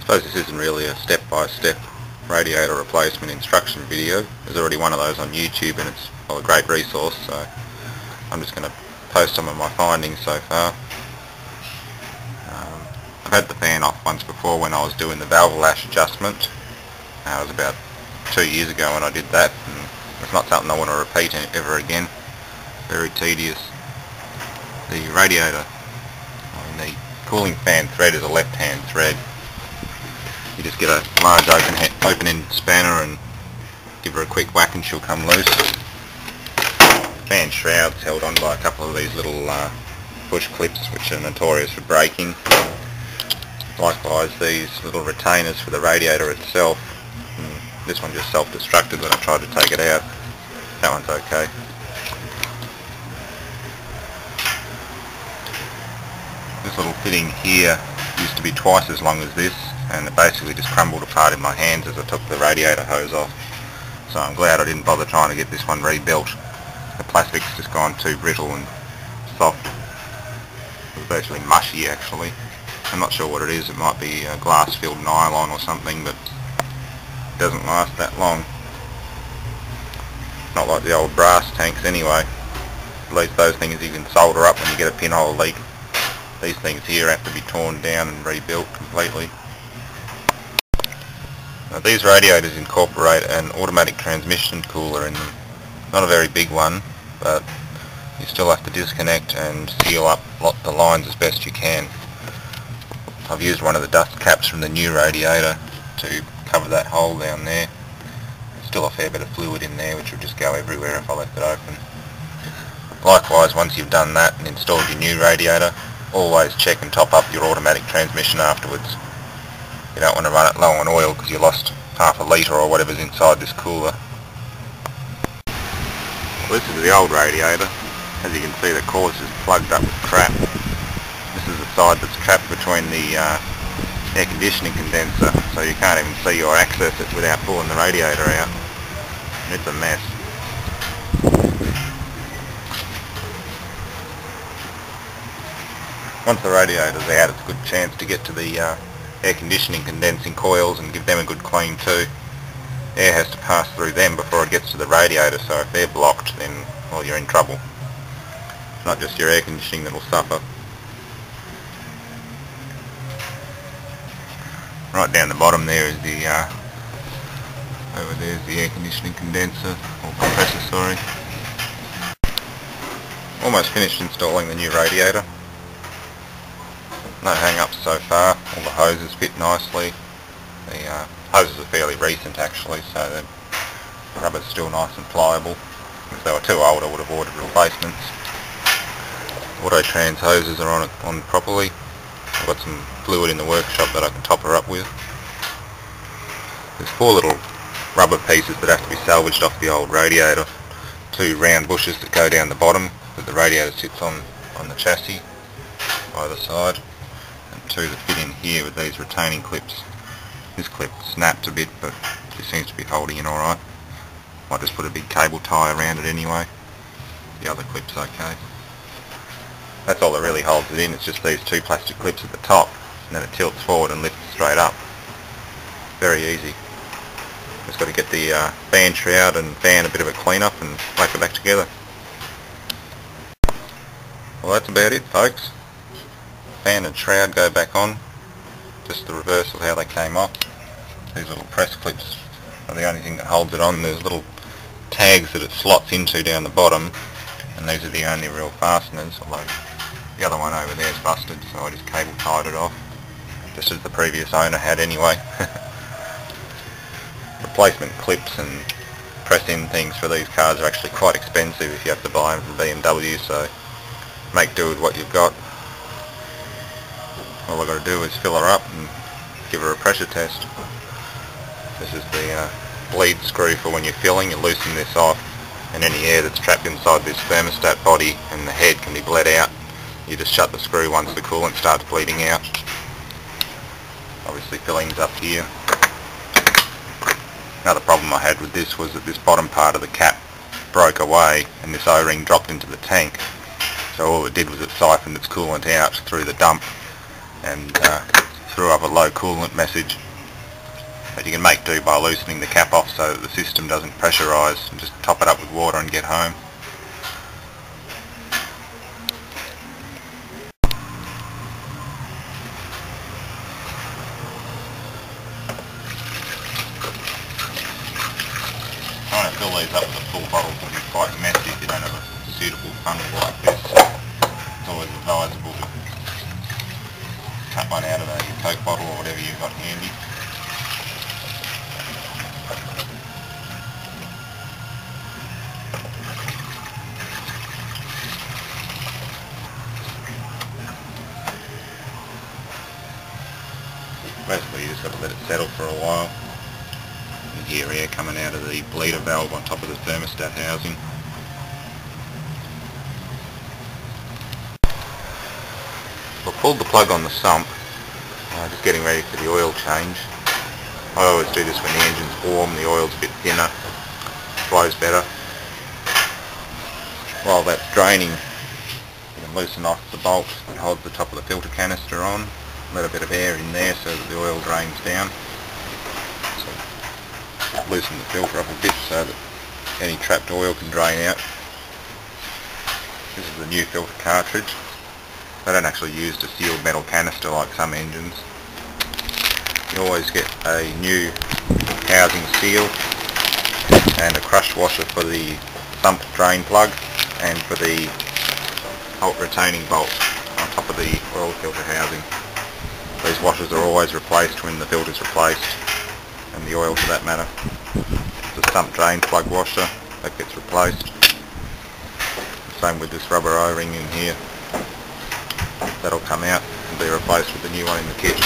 suppose this isn't really a step-by-step radiator replacement instruction video. There's already one of those on YouTube and it's a great resource, so I'm just going to post some of my findings so far. I've had the fan off once before when I was doing the valve lash adjustment. It was about 2 years ago when I did that, and it's not something I want to repeat ever again. Very tedious. The radiator, the cooling fan thread is a left-hand thread. You just get a large open-end spanner and give her a quick whack and she'll come loose. The fan shroud's held on by a couple of these little push clips which are notorious for breaking. Likewise, these little retainers for the radiator itself. This one just self-destructed when I tried to take it out. That one's okay. This little fitting here used to be twice as long as this, and it basically just crumbled apart in my hands as I took the radiator hose off. So I'm glad I didn't bother trying to get this one rebuilt. The plastic's just gone too brittle and soft. It's virtually mushy actually. I'm not sure what it is. It might be glass-filled nylon or something, but it doesn't last that long. Not like the old brass tanks anyway. At least those things you can solder up when you get a pinhole leak. These things here have to be torn down and rebuilt completely. Now, these radiators incorporate an automatic transmission cooler in them. Not a very big one, but you still have to disconnect and seal up the lines as best you can. I've used one of the dust caps from the new radiator to cover that hole down there. There's still a fair bit of fluid in there which will just go everywhere if I left it open. Likewise, once you've done that and installed your new radiator, always check and top up your automatic transmission afterwards. You don't want to run it low on oil because you lost half a litre or whatever's inside this cooler. Well, this is the old radiator. As you can see, the core's just plugged up with crap. This is the side that's trapped between the air conditioning condenser, so you can't even see or access it without pulling the radiator out. It's a mess. Once the radiator's out, it's a good chance to get to the air conditioning condensing coils and give them a good clean too. Air has to pass through them before it gets to the radiator, so if they're blocked, then, well, you're in trouble. It's not just your air conditioning that'll suffer. Right down the bottom there is the, over there's the air conditioning condenser, or compressor, sorry. Almost finished installing the new radiator. No hang-ups so far, all the hoses fit nicely. The hoses are fairly recent actually, so the rubber's still nice and pliable. If they were too old I would have ordered replacements. Auto trans hoses are on properly. I've got some fluid in the workshop that I can top her up with. There's 4 little rubber pieces that have to be salvaged off the old radiator. 2 round bushes that go down the bottom that the radiator sits on the chassis either side, and 2 that fit in here with these retaining clips. This clip snapped a bit, but it seems to be holding in alright. Might just put a big cable tie around it anyway. The other clip's okay. That's all that really holds it in, it's just these 2 plastic clips at the top, and then it tilts forward and lifts straight up. Very easy. Just got to get the fan shroud and fan a bit of a clean up and whack it back together. Well, that's about it, folks. Fan and shroud go back on, just the reverse of how they came off. These little press clips are the only thing that holds it on. There's little tags that it slots into down the bottom, and these are the only real fasteners, although the other one over there is busted, so I just cable tied it off, just as the previous owner had anyway. Replacement clips and press-in things for these cars are actually quite expensive if you have to buy them from BMW, so make do with what you've got. All I've got to do is fill her up and give her a pressure test. This is the bleed screw for when you're filling. You loosen this off and any air that's trapped inside this thermostat body and the head can be bled out. You just shut the screw once the coolant starts bleeding out. Obviously filling's up here. Another problem I had with this was that this bottom part of the cap broke away and this O-ring dropped into the tank. So all it did was it siphoned its coolant out through the dump, and threw up a low coolant message, but you can make do by loosening the cap off so that the system doesn't pressurise, and just top it up with water and get home. Trying to fill these up with a full bottle can be quite messy if you don't have a suitable funnel like this, so it's always advisable to cut one out of a Coke bottle or whatever you've got handy. Basically you just got to let it settle for a while. You can hear air coming out of the bleeder valve on top of the thermostat housing. I pulled the plug on the sump, just getting ready for the oil change. I always do this when the engine's warm, the oil's a bit thinner, flows better. While that's draining, you can loosen off the bolt that holds the top of the filter canister on, let a bit of air in there so that the oil drains down. So loosen the filter up a bit so that any trapped oil can drain out. This is the new filter cartridge. They don't actually use a sealed metal canister like some engines. You always get a new housing seal and a crush washer for the sump drain plug and for the bolt retaining bolt on top of the oil filter housing. These washers are always replaced when the filter is replaced, and the oil for that matter. The sump drain plug washer, that gets replaced. Same with this rubber O-ring in here. That'll come out and be replaced with the new one in the kit.